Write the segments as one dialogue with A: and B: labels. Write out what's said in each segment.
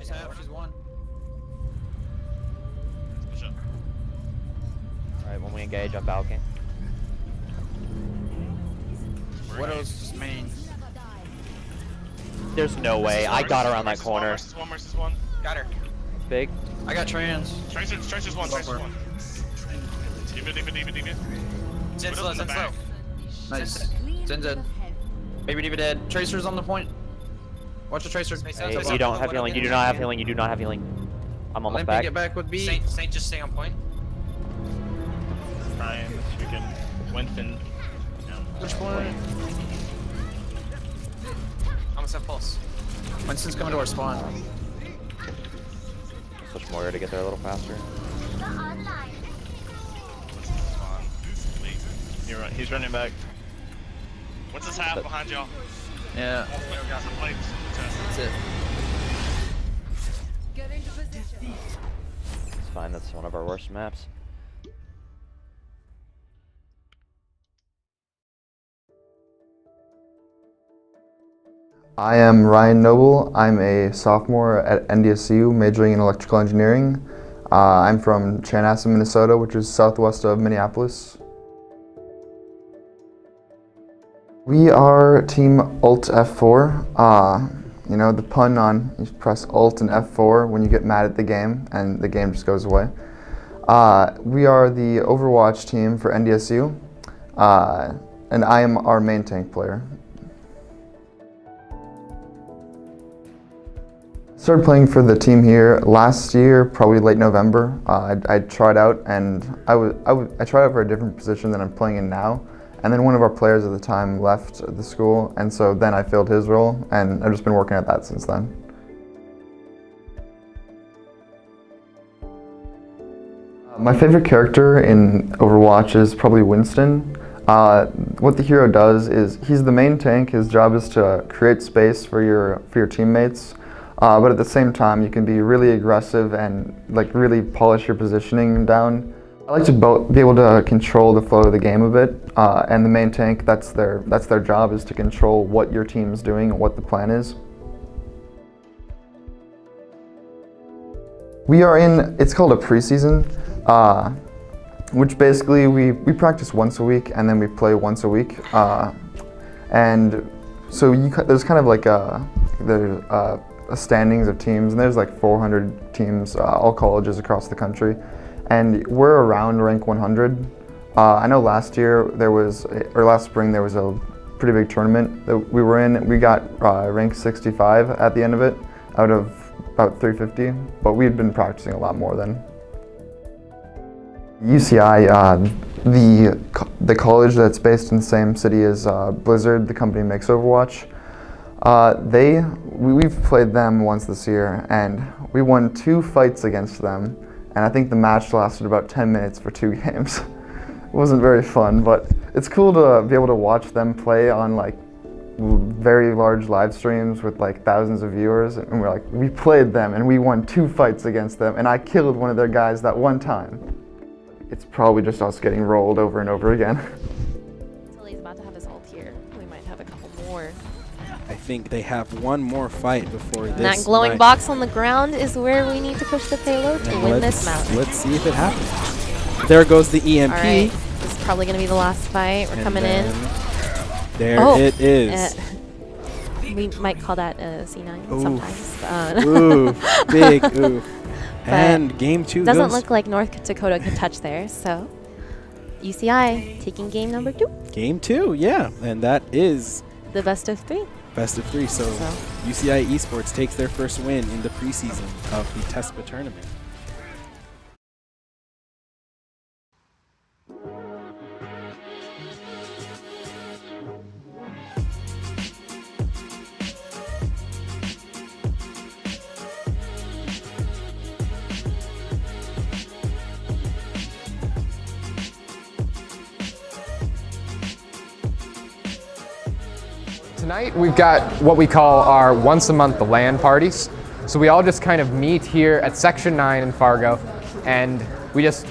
A: She's half, she's one.
B: Push up.
C: Alright, when we engage on balcony.
A: Widow's main.
C: There's no way. I got around that corner.
B: Versus one.
A: Got her.
C: Big.
A: I got trans.
B: Tracer's one. Diva.
A: Zin's low, Zin's low. Nice. Zin's dead. Baby Diva dead. Tracer's on the point. Watch the Tracer.
C: Hey, you don't have healing. You do not have healing. You do not have healing. I'm almost back.
A: Get back with B.
D: Saint just stay on point.
B: Ryan, freaking Winston.
A: Which point?
D: Almost have pulse.
A: Winston's coming to our spawn.
C: Push Moira to get there a little faster.
B: He's running back. What's his half behind y'all?
A: Yeah.
D: That's it.
C: It's fine. That's one of our worst maps.
E: I am Ryan Noble. I'm a sophomore at NDSU majoring in electrical engineering. I'm from Chanhassen, Minnesota, which is southwest of Minneapolis. We are team Alt F4. You know, the pun on you press Alt and F4 when you get mad at the game and the game just goes away. We are the Overwatch team for NDSU, and I am our main tank player. Started playing for the team here last year, probably late November. I tried out, and I tried out for a different position than I'm playing in now. And then one of our players at the time left the school, and so then I filled his role, and I've just been working at that since then. My favorite character in Overwatch is probably Winston. What the hero does is he's the main tank. His job is to create space for your teammates. But at the same time, you can be really aggressive and like really polish your positioning down. I like to be able to control the flow of the game a bit, and the main tank, that's their job, is to control what your team's doing and what the plan is. We are in, it's called a preseason, which basically we practice once a week and then we play once a week. And so there's kind of like a standings of teams, and there's like 400 teams, all colleges across the country, and we're around rank 100. I know last spring there was a pretty big tournament that we were in. We got rank 65 at the end of it, out of about 350, but we'd been practicing a lot more then. UCI, the college that's based in the same city as Blizzard, the company makes Overwatch. We've played them once this year, and we won 2 fights against them, and I think the match lasted about 10 minutes for 2 games. It wasn't very fun, but it's cool to be able to watch them play on like very large live streams with like thousands of viewers, and we're like, we played them and we won 2 fights against them, and I killed one of their guys that one time. It's probably just us getting rolled over and over again.
F: Tilly's about to have his ult here. We might have a couple more.
G: I think they have one more fight before this.
F: That glowing box on the ground is where we need to push the payload to win this map.
G: Let's see if it happens. There goes the EMP.
F: All right, this is probably going to be the last fight. We're coming in.
G: There it is.
F: We might call that a C9
G: Oof.
F: sometimes.
G: Ooh, big oof. And game 2
F: doesn't look like North Dakota could touch there, so UCI taking game number 2.
G: Game 2, yeah, and that is
F: the best of 3.
G: Best of 3, so UCI Esports takes their first win in the preseason of the TESPA tournament.
H: Tonight we've got what we call our once a month LAN parties. So we all just kind of meet here at Section 9 in Fargo, and we just,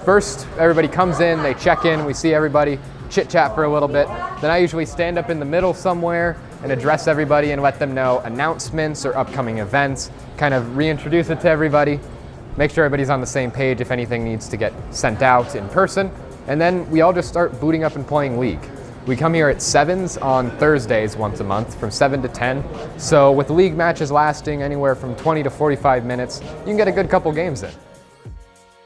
H: first everybody comes in, they check in, we see everybody, chit chat for a little bit. Then I usually stand up in the middle somewhere and address everybody and let them know announcements or upcoming events, kind of reintroduce it to everybody, make sure everybody's on the same page if anything needs to get sent out in person, and then we all just start booting up and playing League. We come here at 7s on Thursdays once a month from 7 to 10. So with League matches lasting anywhere from 20 to 45 minutes, you can get a good couple games in.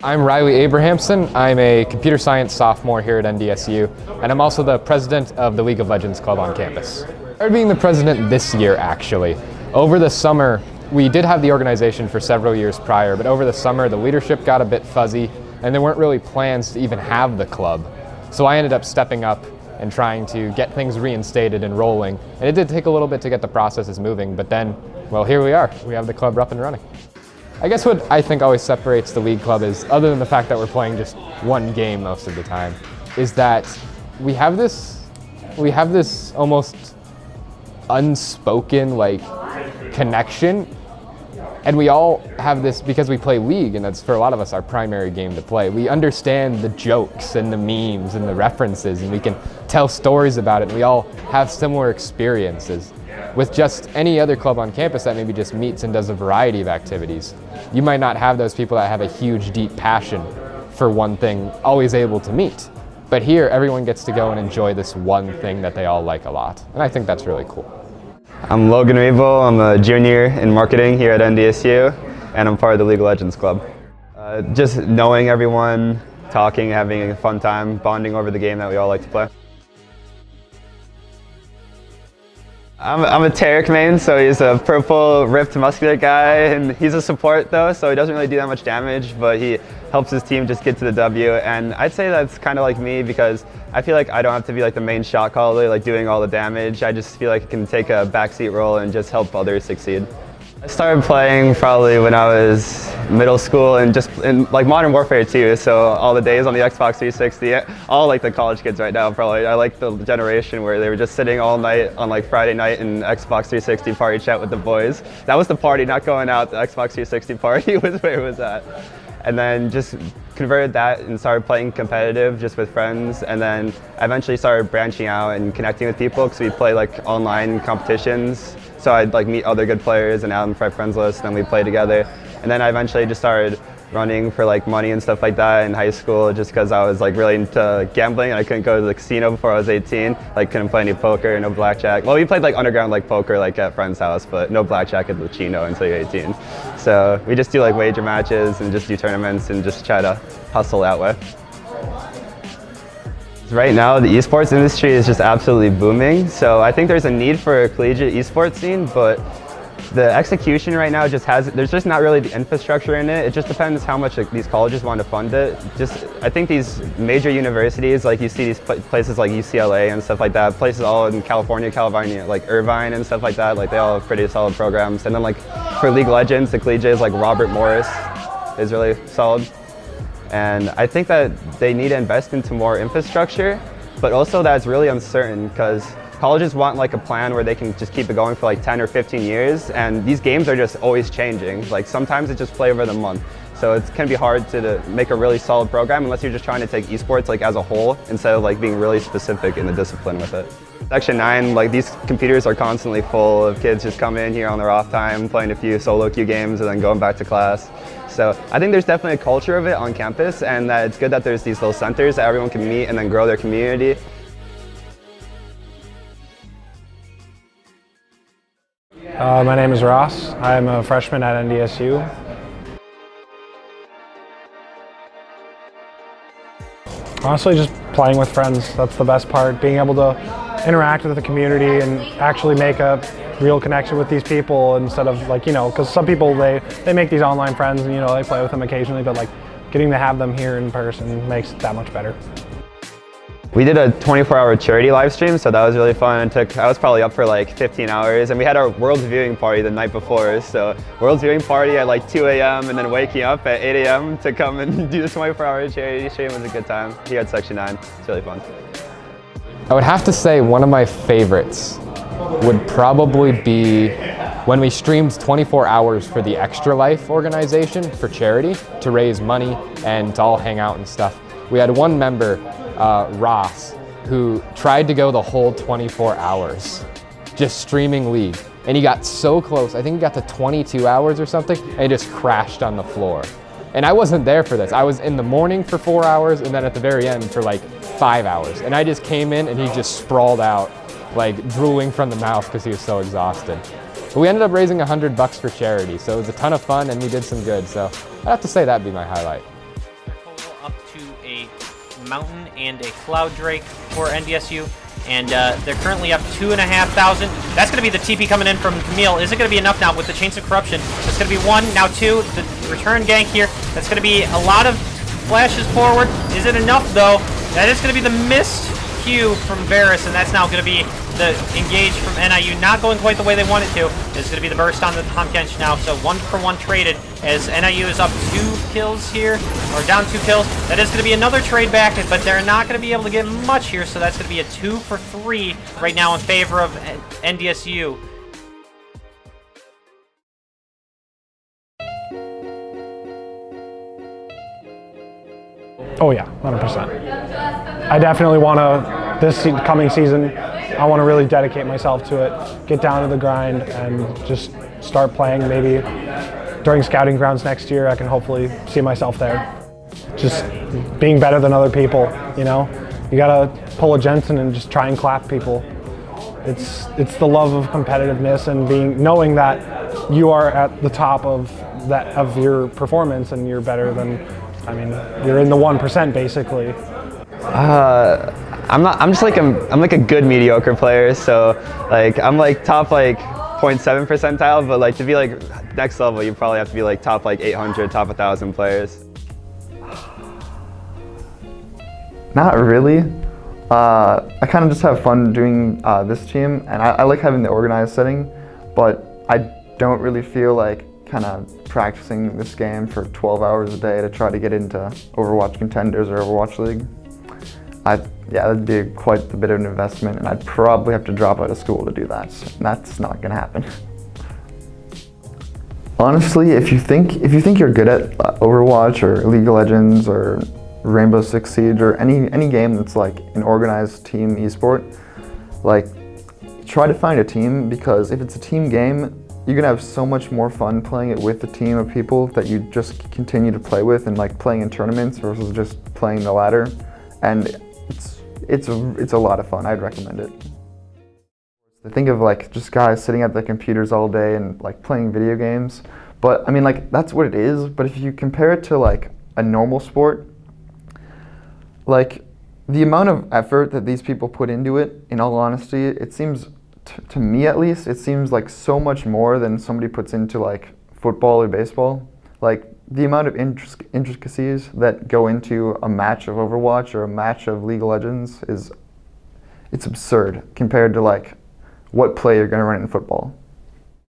H: I'm Riley Abrahamson. I'm a computer science sophomore here at NDSU, and I'm also the president of the League of Legends Club on campus. I started being the president this year, actually. Over the summer, we did have the organization for several years prior, but over the summer, the leadership got a bit fuzzy, and there weren't really plans to even have the club. So I ended up stepping up and trying to get things reinstated and rolling. And it did take a little bit to get the processes moving, but then, well, here we are. We have the club up and running. I guess what I think always separates the League Club is, other than the fact that we're playing just one game most of the time, is that we have this almost unspoken connection. And we all have this because we play League, and that's for a lot of us our primary game to play. We understand the jokes and the memes and the references, and we can tell stories about it, and we all have similar experiences. With just any other club on campus that maybe just meets and does a variety of activities, you might not have those people that have a huge, deep passion for one thing always able to meet. But here, everyone gets to go and enjoy this one thing that they all like a lot, and I think that's really cool.
I: I'm Logan Rebo. I'm a junior in marketing here at NDSU, and I'm part of the League of Legends Club. Just knowing everyone, talking, having a fun time, bonding over the game that we all like to play. I'm a Tarek main, so he's a purple, ripped, muscular guy, and he's a support though, so he doesn't really do that much damage, but he helps his team just get to the W, and I'd say that's kind of like me because I feel like I don't have to be the main shot caller, doing all the damage. I just feel like I can take a backseat role and just help others succeed. I started playing probably when I was middle school and just in Modern Warfare 2, so all the days on the Xbox 360, all the college kids right now probably. I like the generation where they were just sitting all night on Friday night in Xbox 360 party chat with the boys. That was the party, not going out. The Xbox 360 party was where it was at. And then just converted that and started playing competitive just with friends, and then I eventually started branching out and connecting with people because we play online competitions. So I'd meet other good players and add them to my friends list, and then we'd play together. And then I eventually just started running for money and stuff like that in high school just because I was really into gambling and I couldn't go to the casino before I was 18. Couldn't play any poker, no blackjack. Well, we played underground poker at friend's house, but no blackjack at the Chino until you're 18. So we just do wager matches and just do tournaments and just try to hustle that way. Right now, the esports industry is just absolutely booming. So I think there's a need for a collegiate esports scene, but the execution right now there's just not really the infrastructure in it. It just depends how much these colleges want to fund it. I think these major universities, you see these places like UCLA and stuff like that, places all in California, Irvine and stuff like that, they all have pretty solid programs. And then for League of Legends, the collegiate is Robert Morris is really solid. And I think that they need to invest into more infrastructure, but also that's really uncertain because colleges want a plan where they can just keep it going for 10 or 15 years, and these games are just always changing. Sometimes it's just flavor of the month. So it can be hard to make a really solid program unless you're just trying to take esports as a whole instead of being really specific in the discipline with it. Section 9, these computers are constantly full of kids just coming in here on their off time, playing a few solo queue games and then going back to class. So I think there's definitely a culture of it on campus, and that it's good that there's these little centers that everyone can meet and then grow their community.
J: My name is Ross. I'm a freshman at NDSU. Honestly, just playing with friends. That's the best part. Being able to interact with the community and actually make a real connection with these people instead of because some people they make these online friends and they play with them occasionally, but getting to have them here in person makes it that much better.
I: We did a 24-hour charity live stream, so that was really fun. I was probably up for 15 hours, and we had our World's Viewing Party the night before. So World's Viewing Party at 2 a.m. and then waking up at 8 a.m. to come and do the 24-hour charity stream was a good time here at Section 9. It's really fun.
H: I would have to say one of my favorites would probably be when we streamed 24 hours for the Extra Life organization for charity to raise money and to all hang out and stuff. We had one member, Ross, who tried to go the whole 24 hours just streaming League. And he got so close, I think he got to 22 hours or something, and he just crashed on the floor. And I wasn't there for this. I was in the morning for 4 hours, and then at the very end for like 5 hours. And I just came in and he just sprawled out, like drooling from the mouth because he was so exhausted. But we ended up raising $100 for charity, so it was a ton of fun and we did some good. So I'd have to say that'd be my highlight.
C: Total up to a mountain and a cloud drake for NDSU. And they're currently up 2,500. That's going to be the TP coming in from Camille. Is it going to be enough now with the Chains of Corruption? It's going to be 1, now 2. The return gank here. That's going to be a lot of flashes forward. Is it enough, though? That is going to be the missed Q from Varus, and that's now going to be the engage from NIU. Not going quite the way they wanted to. It's going to be the burst on the Tom Kench now. So 1-for-1 traded as NIU is up 2 kills here, or down 2 kills. That is going to be another trade back, but they're not going to be able to get much here. So that's going to be a 2-for-3 right now in favor of NDSU.
J: Oh yeah, 100%. I definitely want to, this coming season, I want to really dedicate myself to it, get down to the grind, and just start playing. Maybe during scouting grounds next year, I can hopefully see myself there. Just being better than other people, you know? You gotta pull a Jensen and just try and clap people. It's the love of competitiveness and knowing that you are at the top of your performance and you're better than, I mean, you're in the 1% basically.
I: I'm like a good mediocre player, so like I'm like top like 0.7 percentile, but like to be like next level, you probably have to be like top like 800, top 1,000 players.
E: Not really. I kind of just have fun doing this team, and I like having the organized setting, but I don't really feel like kind of practicing this game for 12 hours a day to try to get into Overwatch Contenders or Overwatch League. Yeah, that'd be quite a bit of an investment, and I'd probably have to drop out of school to do that. So that's not gonna happen. Honestly, if you think you're good at Overwatch or League of Legends or Rainbow Six Siege or any game that's like an organized team esport, like try to find a team, because if it's a team game, you're gonna have so much more fun playing it with a team of people that you just continue to play with, and like playing in tournaments versus just playing the ladder. And it's a lot of fun. I'd recommend it. I think of like just guys sitting at their computers all day and like playing video games, but I mean like that's what it is. But if you compare it to like a normal sport, like the amount of effort that these people put into it, in all honesty, it seems, to me at least, it seems like so much more than somebody puts into like football or baseball. Like the amount of intricacies that go into a match of Overwatch or a match of League of Legends it's absurd compared to like what play you're gonna run in football.